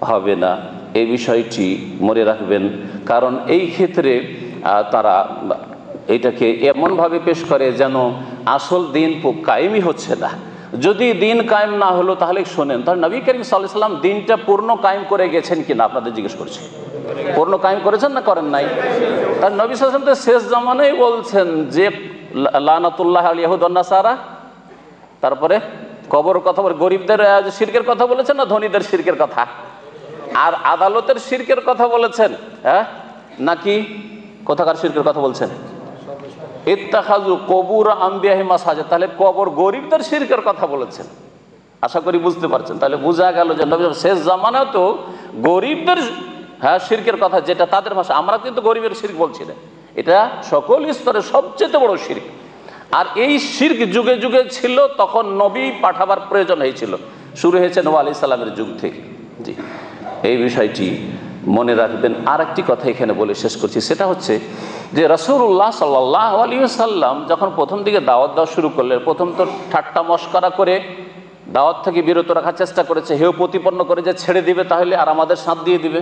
হবে না। এই বিষয়টি মনে রাখবেন, কারণ এই ক্ষেত্রে তারা এইটাকে এমনভাবে পেশ করে যেন আসল দিন কায়েমই হচ্ছে না। যদি দিন কায়েম না হলো তাহলে শোনেন, তাহলে নবী করিম সাল্লাল্লাহু আলাইহি ওয়াসাল্লাম দিনটা পূর্ণ কায়েম করে গেছেন কিনা আপনাদের জিজ্ঞেস করছি। পূর্ণ কায়েম করেছেন না করেন নাই? তার নবী সাল্লাল্লাহু আলাইহি ওয়াসাল্লাম তো শেষ জামানায় বলছেন যে লানাতুল্লাহ আল ইয়াহুদ ওয়ান নাসারা, তারপরে কবর কথা বলে গরিবদের শিরকের কথা বলেছেন না ধনীদের শিরকের কথা, আর আদালতের শিরকের কথা বলেছেন, হ্যাঁ নাকি কোথাকার শিরকের কথা বলছেন? ইত্তাখাযু কুবুর আম্বিয়াহি মাসাজিদ, তাহলে কবর গরিবদের শিরকের কথা বলেছেন। আশা করি বুঝতে পারছেন। তাহলে বোঝা গেল যে নবী শেষ জামানায় তো গরিবদের শিরকের কথা, যেটা তাদের ভাষা, আমরা কিন্তু গরিবের শিরক বলছি না, এটা সকল স্তরে সবচেয়ে বড় শিরক। আর এই শিরক যুগে যুগে ছিল, তখন নবী পাঠাবার প্রয়োজন হয়েছিল, শুরু হয়েছে নূহ আলাইহিস সালামের যুগ থেকে। জি, এই বিষয়টি মনে রাখবেন। আর একটি কথা এখানে বলে শেষ করছি, সেটা হচ্ছে যে রাসূলুল্লাহ সাল্লাল্লাহু আলাইহি ওয়াসাল্লাম যখন প্রথম দিকে দাওয়াত দেওয়া শুরু করলেন, প্রথম তো ঠাট্টা মশকরা করে দাওয়াত থেকে বিরত রাখার চেষ্টা করেছে, হেয় প্রতিপন্ন করে যে ছেড়ে দিবে তাহলে আর আমাদের সাথ দিয়ে দিবে।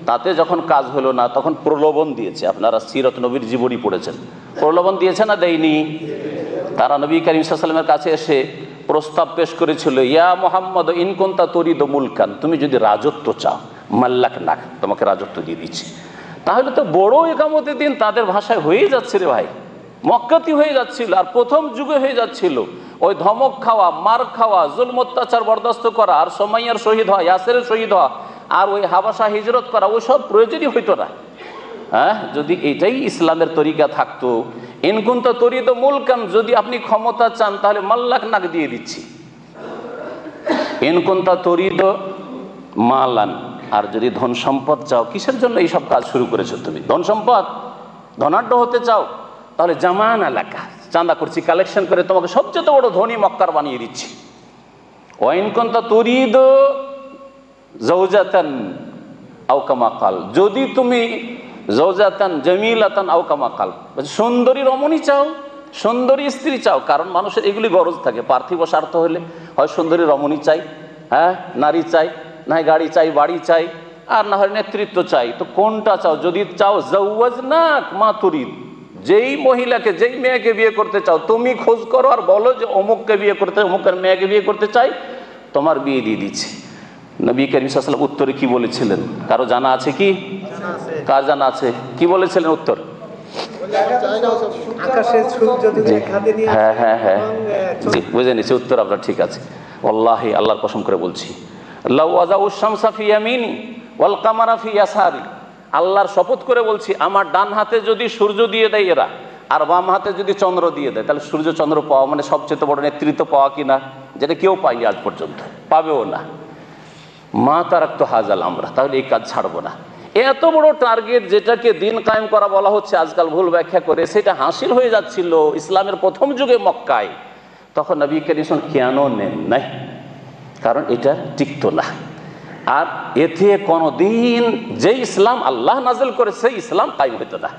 তাতে যখন কাজ হলো না, তখন প্রলোভন দিয়েছে। আপনারা সিরাত নবীর জীবনী পড়েছেন, প্রলোভন দিয়েছে না দেয়নি? তারা নবী করিম সাল্লাল্লাহু আলাইহি ওয়াসাল্লামের কাছে এসে প্রস্তাব পেশ করেছিল, ইয়া মুহাম্মদ ইন কুনতা তুরিদু মুলকান, তুমি যদি রাজত্ব চাও, মাল্লাক নাক, তোমাকে রাজত্ব দিয়ে দিচ্ছি। তাহলে তো বড় ইকামতের দিন তাদের ভাষায় হয়ে যাচ্ছে রে ভাই, মক্কাতি হয়ে যাচ্ছিল, আর প্রথম যুগে হয়ে যাচ্ছিল। ওই ধমক খাওয়া, মার খাওয়া, জুলম অত্যাচার বরদাস্ত করা, আর সুমাইয়ার শহীদ হওয়া, ইয়াসেরের শহীদ হওয়া, আর ওই হাবাসা হিজরত করা, ওই সব প্রয়োজনই হইতো না। হ্যাঁ, যদি এটাই ইসলামের তরিকা থাকতো, ইন কুনতা তুরিদু মুলকান, যদি আপনি ক্ষমতা চান তাহলে মাল্লাক নাক দিয়ে দিচ্ছি, ইন কুনতা তুরিদু মালান, আর যদি ধন সম্পদ চাও, কিসের জন্য এই সব কাজ শুরু করেছো তুমি? ধন সম্পদ, ধনাঢ্য হতে চাও, তাহলে জামান এলাকা চাঁদা করছি, কালেকশন করে তোমাকে সবচেয়ে বড় ধনী মক্কার বানিয়ে দিচ্ছি। ওয়াইন কুনতা তুরিদু যাওজাতান আও কামা কাল, যদি তুমি যাওজাতান জামিলাতান আও কামা কাল, সুন্দরী রমণী চাও, সুন্দরী স্ত্রী চাও, কারণ মানুষের এগুলি গরজ থাকে। পার্থিব স্বার্থ হলে হয় সুন্দরী রমণী চাই, হ্যাঁ নারী চাই, না হয় গাড়ি চাই, বাড়ি চাই, আর না হয় নেতৃত্ব চাই। তো কোনটা চাও? যদি চাও যাওয়াজনাক মা তুরিদ, যেই মহিলাকে, যেই মেয়েকে বিয়ে করতে চাও, তুমি খোঁজ করো আর বলো যে অমুককে বিয়ে করতে, অমুকের মেয়েকে বিয়ে করতে চাই, তোমার বিয়ে দিয়ে দিচ্ছি। নবী করিম সাল্লাল্লাহু আলাইহি ওয়াসাল্লাম উত্তরে কি বলেছিলেন? কারো জানা আছে কি? কার জানা আছে? কি বলেছিলেন উত্তর? আকাশের সুখ যদি খাদে নিয়ে, হ্যাঁ হ্যাঁ হ্যাঁ, জি বুঝে নিছি উত্তর আপনার, ঠিক আছে। ওয়াল্লাহি, আল্লাহর কসম করে বলছি, লাউ ওয়াজাউশ শামসা ফি ইয়ামিনি ওয়াল কামারা ফি ইয়াসারি, আল্লাহর শপথ করে বলছি, আমার ডান হাতে যদি সূর্য দিয়ে দেয় এরা, আর বাম হাতে যদি চন্দ্র দিয়ে দেয়, তাহলে সূর্য চন্দ্র পাওয়া মানে সবচেয়ে বড় নেতৃত্ব পাওয়া কিনা, যেটা কেউ পায়নি আজ পর্যন্ত, পাবেও না। মা তারাক্তু হাযাল আমরা, তাহলে এই কাজ ছাড়বো না। এত বড় টার্গেট, যেটাকে দিন কায়েম করা বলা হচ্ছে আজকাল ভুল ব্যাখ্যা করে, সেটা হাসিল হয়ে যাচ্ছিল ইসলামের প্রথম যুগে মক্কায়। তখন নবী করিম কেন নেন নাই? কারণ এটা টিকতো না। আর এতে কোনোদিন যে ইসলাম আল্লাহ নাজিল করে সেই ইসলাম কায়েম হইতো না।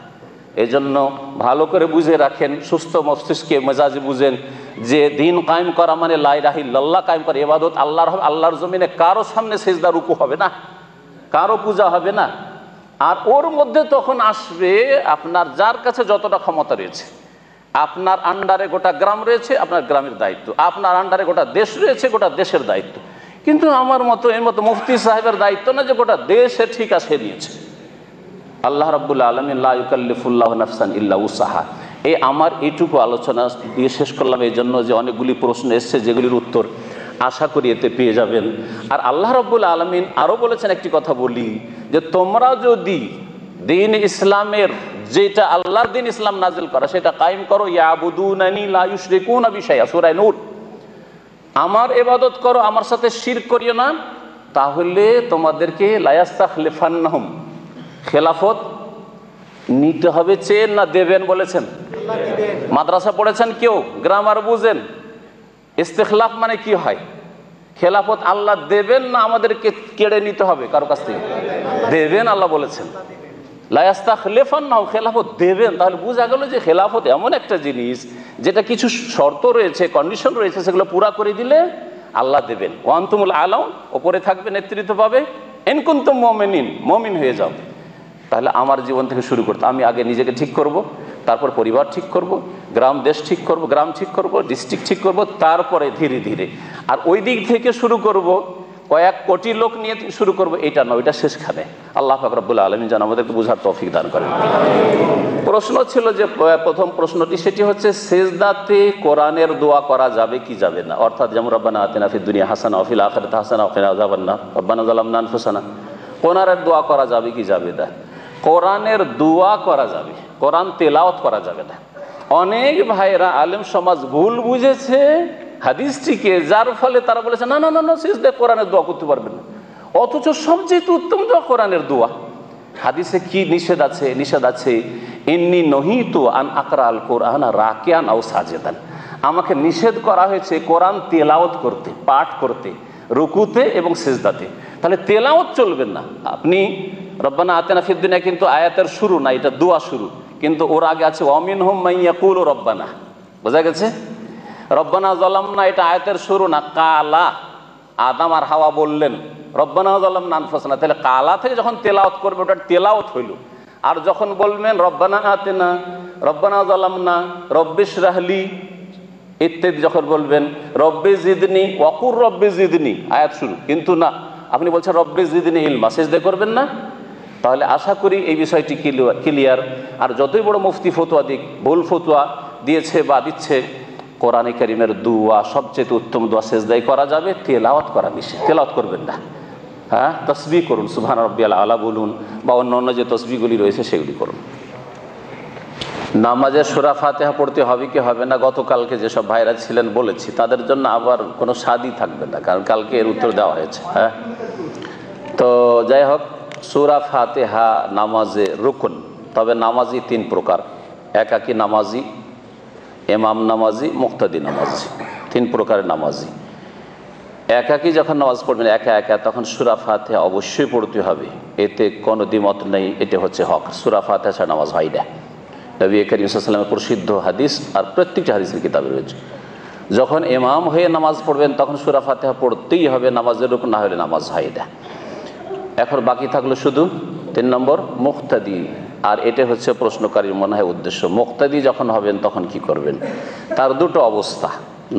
এই জন্য ভালো করে বুঝে রাখেন, সুস্থ মস্তিষ্কে মেজাজে বুঝেন যে দিন কায়েম করা মানে লা ইলাহা ইল্লাল্লাহ কায়েম করা, ইবাদত আল্লাহর হবে। আল্লাহর জমিনে কারো সামনে সিজদা রুকু হবে না, কারো পূজা হবে না। আর ওর মধ্যে তখন আসবে আপনার যার কাছে যতটা ক্ষমতা রয়েছে, আপনার আন্ডারে গোটা গ্রাম রয়েছে, আপনার গ্রামের দায়িত্ব, আপনার আন্ডারে গোটা দেশ রয়েছে, গোটা দেশের দায়িত্ব। কিন্তু আমার মতো এর মতো মুফতি সাহেবের দায়িত্ব না যে গোটা দেশে ঠিক আছে নিয়েছে। আল্লাহ রাব্বুল আলামিন লা ইউকাল্লিফুল্লাহু নাফসান ইল্লা উসাহা। এই আমার এইটুকু আলোচনা দিয়ে শেষ করলাম, এই জন্য যে অনেকগুলি প্রশ্ন এসছে যেগুলির উত্তর আশা করি এতে পেয়ে যাবেন। আর আল্লাহ রাব্বুল আলামিন আরও বলেছেন, একটি কথা বলি, যে তোমরা যদি দিন ইসলামের, যেটা আল্লাহর দিন ইসলাম নাজিল করা, সেটা কায়েম করো, ইয়াবুদুনানি লা ইউশরিকুনা বিশাইআ, সূরা নূর, আমার ইবাদত করো, আমার সাথে শিরক করিও না, তাহলে তোমাদেরকে লা ইয়াস্তাখলিফান্নাহুম, খেলাফত নিতে হবে। চেন না দেবেন বলেছেন? মাদ্রাসা পড়েছেন কেউ, গ্রামার বুঝেন, ইস্তেখলাফ মানে কি হয়? খেলাফত আল্লাহ দেবেন না আমাদেরকে কেড়ে নিতে হবে কারো কাছ থেকে? দেবেন, আল্লাহ বলেছেন লা ইয়াস্তাখলিফান্নাহুম, খেলাফত দেবেন। তাহলে বোঝা গেল যে খেলাফত এমন একটা জিনিস যেটা কিছু শর্ত রয়েছে, কন্ডিশন রয়েছে, সেগুলো পুরা করে দিলে আল্লাহ দেবেন। ওয়া আনতুমুল আলাউন, ওপরে থাকবে, নেতৃত্ব পাবে। ইন কুনতুম মুমিনিন, মুমিন হয়ে যাও। তাহলে আমার জীবন থেকে শুরু করতে, আমি আগে নিজেকে ঠিক করব, তারপর পরিবার ঠিক করব, গ্রাম দেশ ঠিক করব, গ্রাম ঠিক করব, ডিস্ট্রিক্ট ঠিক করব, তারপরে ধীরে ধীরে। আর ওই দিক থেকে শুরু করব, কয়েক কোটি লোক নিয়ে শুরু করবো, এটা নয়, এটা শেষখানে। আল্লাহ পাক রব্বুল আলামিন যেন আমাদেরকে বুঝার তৌফিক দান করেন। প্রশ্ন ছিল যে প্রথম প্রশ্নটি, সেটি হচ্ছে সিজদাতে কোরআনের দোয়া করা যাবে কি যাবে না, অর্থাৎ যেমন রব্বানা আতিনা ফিদ দুনিয়া হাসানা ওয়া ফিল আখিরাতি হাসানা ওয়া কিনা আযাবান্নার, রব্বানা যালামনা আনফুসানা, কোরআনের দোয়া করা যাবে কি যাবে না? কোরআনের দোয়া করা যাবে, কোরআন তেলাওয়াত করা যাবে না। অনেক ভাইরা আলেম সমাজ ভুল বুঝেছে হাদিসটিকে, যার ফলে তারা বলেছে না না না না সিজদায় কোরআনের দোয়া করতে পারবেন না, অথচ সবচেয়ে উত্তম দোয়া কোরআনের দোয়া। হাদিসে কি নিষেধ আছে? নিষেধ আছে ইন্নী নহিতু আন আকরা আল কোরআন রাকিয়ান আও সাজেদান, আমাকে নিষেধ করা হয়েছে কোরআন তেলাওয়াত করতে, পাঠ করতে, রুকুতে এবং সিজদাতে। তাহলে তেলাওয়াত চলবেন না। আপনি রব্বানা আতিনা ফিদ দুনিয়া কিন্তু আয়াতের শুরু না, এটা দোয়া শুরু, কিন্তু ওর আগে আছে ওয়ামিনহুম মান ইয়াকুলু রব্বানা, বোঝা গেছে? রব্বানা যালামনা এটা আয়াতের শুরু না, কালা আদম আর হাওয়া বললেন রব্বানা যালামনা আনফুসানা, তাহলে কালা থেকে যখন তেলাওয়াত করবে ওটা তেলাওয়াত হইল। আর যখন বলবেন রব্বানা আতিনা, রব্বানা যালামনা, রব্বিশ রাহলি ইত্যাদি যখন বলবেন, রব্বি জিদনি ওয়াকুর রব্বি জিদনি, আয়াত শুরু, কিন্তু না আপনি বলছেন রব্বি জিদনি ইলমা, সিজদা করবেন না। তাহলে আশা করি এই বিষয়টি ক্লিয়ার। আর যতই বড় মুফতি ফতোয়া দিক, ভুল ফতোয়া দিয়েছে বা দিচ্ছে, কোরআনে কারীমের দোয়া সবচেয়ে উত্তম দোয়া সিজদায় করা যাবে, তেলাওয়াত করা নিষেধ, তেলাওয়াত করবেন না। হ্যাঁ, তাসবিহ করুন, সুবহান রাব্বিয়াল আলা বলুন, বা অন্যান্য যে তাসবিহগুলি রয়েছে সেগুলি করুন। নামাজের সূরা ফাতিহা পড়তে হবে কি হবে না, গতকালকে যেসব ভাইরা ছিলেন বলেছি, তাদের জন্য আবার কোনো স্বাদই থাকবে না, কারণ কালকে এর উত্তর দেওয়া হয়েছে। হ্যাঁ, তো যাই হোক, সূরা ফাতিহা নামাজে রুকুন, তবে নামাজি তিন প্রকার, একাকী নামাজি, ইমাম নামাজি, মুক্তাদি নামাজি, তিন প্রকারের নামাজি। একাকী যখন নামাজ পড়বেন একা একা, তখন সূরা ফাতিহা অবশ্যই পড়তে হবে, এতে কোনো দ্বিমত নেই, এটা হচ্ছে হক। সূরা ফাতিহা ছাড়া নামাজ হয় না, নবী করিম সাল্লাল্লাহু আলাইহি ওয়াসাল্লামের প্রসিদ্ধ হাদিস, আর প্রত্যেকটা হাদিসের কিতাবে রয়েছে। যখন ইমাম হয়ে নামাজ পড়বেন তখন সূরা ফাতিহা পড়তেই হবে, নামাজের রুকন না হলে নামাজ হয় না। এখন বাকি থাকলো শুধু 3 নম্বর মুক্তাদি, আর এটা হচ্ছে প্রশ্নকারীর মনে হয় উদ্দেশ্য। মুক্তাদি যখন হবেন তখন কি করবেন? তার দুটো অবস্থা।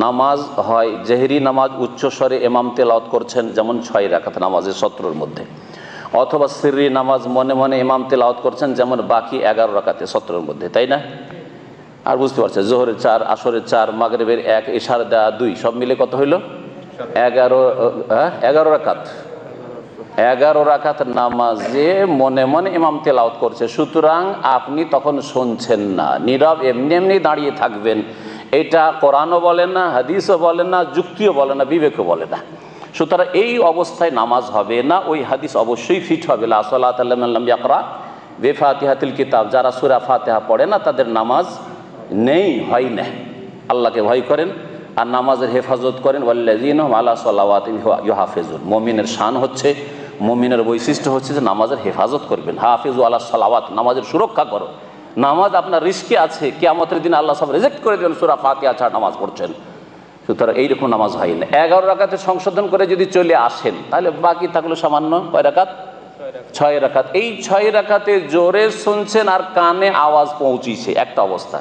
নামাজ হয় জেহরি নামাজ, উচ্চ স্বরে ইমাম তেলাওয়াত করছেন, যেমন 6 রাকাত নামাজের 17-র মধ্যে, অথবা সিররি নামাজ মনে মনে ইমাম তেলাওয়াত করছেন, যেমন বাকি 11 রাকাতে 17-র মধ্যে, তাই না? আর বুঝতে পারছেন, জোহরের 4, আসরের 4, মাগরিবের 1, ইশার 2, সব মিলে কত হইল? 11 রাকাত। 11 রাকাত নামাজে মনে মনে ইমাম তেলাওয়াত করছে, সুতরাং আপনি তখন শুনছেন না, নীরব এমনি এমনি দাঁড়িয়ে থাকবেন। এটা কোরআনও বলে না, হাদিসও বলে না, যুক্তিও বলে না, বিবেকও বলে না। সুতরাং এই অবস্থায় নামাজ হবে না। ওই হাদিস অবশ্যই ফিট হবে, লা সালাতা লিমান লাম ইয়াকরা বিফাতিহাতিল কিতাব, যারা সূরা ফাতিহা পড়ে না তাদের নামাজ নেই, হয় না। আল্লাহকে ভয় করেন আর নামাজের হেফাজত করেন, ওয়াল্লাযীনা হুম আলা সালাওয়াতিহিম ইউহাফিজুন। মুমিনের শান হচ্ছে, মুমিনের বৈশিষ্ট্য হচ্ছে যে নামাজের হেফাজত করবেন। হাফিজু আলা সালাওয়াত, নামাজের সুরক্ষা করো। নামাজ আপনার রিস্কে আছে, কিয়ামতের দিন আল্লাহ সব রিজেক্ট করে দেবেন সূরা ফাতিহা ছাড়া নামাজ পড়ছেন। সুতরাং এইরকম নামাজ হয় না। 11 রাকাতে সংশোধন করে যদি চলে আসেন, তাহলে বাকি থাকলো সামান্য কয় রাকাত? 6 রাকাত। এই 6 রাকাতে জোরে শুনছেন আর কানে আওয়াজ পৌঁছিছে, একটা অবস্থা।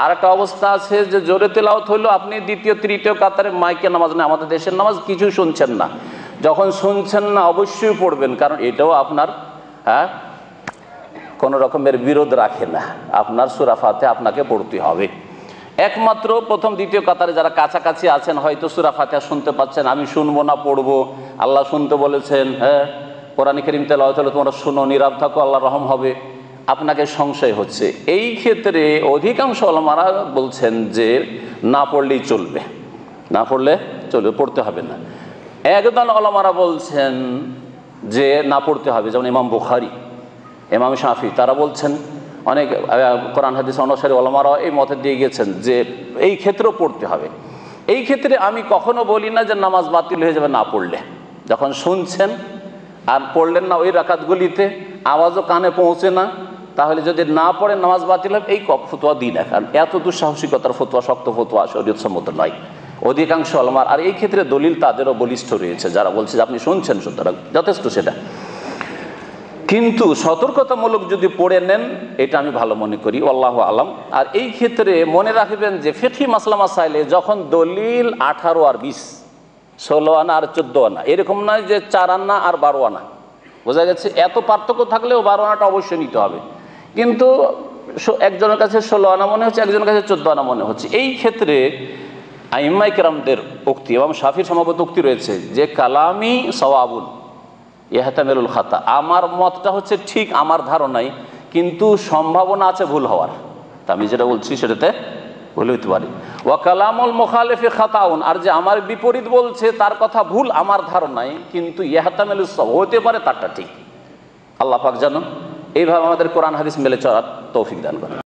আর একটা অবস্থা আছে যে জোরে তেলাওয়াত হইলো, আপনি দ্বিতীয় তৃতীয় কাতারে মাইকে নামাজ না, আমাদের দেশের নামাজ, কিছু শুনছেন না। যখন শুনছেন না অবশ্যই পড়বেন, কারণ এটাও আপনার কোনো রকমের বিরোধ রাখে না, আপনার সূরা ফাতিহা আপনাকে পড়তে হবে। একমাত্র প্রথম দ্বিতীয় কাতারে যারা কাছাকাছি আছেন, হয়তো সূরা ফাতিহা শুনতে পাচ্ছেন, আমি শুনবো না পড়বো, আল্লাহ শুনতে বলেছেন, হ্যাঁ কোরআন কারীম তেলাওয়াত হলে তোমরা শুনো, নীরব থাকো, আল্লাহ রহম হবে, আপনাকে সংশয় হচ্ছে। এই ক্ষেত্রে অধিকাংশ ওলামারা বলছেন যে না পড়লেই চলবে, না পড়লে চলবে, পড়তে হবে না। একদল ওলামারা বলছেন যে না পড়তে হবে, যেমন ইমাম বুখারী, ইমাম শাফি, তারা বলছেন, অনেক কোরআন হাদিস অনুসারী ওলামারাও এই মতে দিয়ে গেছেন যে এই ক্ষেত্রেও পড়তে হবে। এই ক্ষেত্রে আমি কখনো বলি না যে নামাজ বাতিল হয়ে যাবে না পড়লে। যখন শুনছেন আর পড়লেন না ওই রাকাতগুলিতে, আওয়াজও কানে পৌঁছে না, তাহলে যদি না পড়েন নামাজ বাতিল হবে, এই ফতোয়া দিই না। কারণ এত দুঃসাহসিকতার ফতোয়া, শক্ত ফতোয়া শরীয়ত সম্মত নয় অধিকাংশ ওলামার। আর এই ক্ষেত্রে দলিল তাদেরও বলিষ্ঠ রয়েছে, যারা বলছে যে আপনি শুনছেন, সুতরাং যথেষ্ট সেটা। কিন্তু সতর্কতামূলক যদি পড়ে নেন, এটা আমি ভালো মনে করি, আল্লাহু আলাম। আর এই ক্ষেত্রে মনে রাখবেন যে ফিকহি মাসলা মাসাইলে যখন দলিল 18 আর 20 16 আনা আর 14 আনা, এরকম নয় যে 4 আনা আর 12 আনা। বোঝা গেছে? এত পার্থক্য থাকলেও 12 আনাটা অবশ্যই নিতে হবে, কিন্তু একজনের কাছে 16 আনা মনে হচ্ছে, একজনের কাছে 14 আনা মনে হচ্ছে। এই ক্ষেত্রে আইম্মাই কেরামদের উক্তি এবং শাফির সম্ভবত উক্তি রয়েছে যে কালামি সওয়াবুন ইহতামিলুল খাতা, আমার মতটা হচ্ছে ঠিক আমার ধারণাই, কিন্তু সম্ভাবনা আছে ভুল হওয়ার। তা আমি যেটা বলছি সেটাতে ভুল হইতে পারে। ওয়া কালামুল মুখালিফি খাতাউন, আর যে আমার বিপরীত বলছে তার কথা ভুল আমার ধারণাই, কিন্তু ইহতামিলুস সওয়াব, হতে পারে তারটা ঠিক। আল্লাহ পাক জানেন। এইভাবে আমাদের কোরআন হাদিস মেলে চলার তৌফিক দান করেন।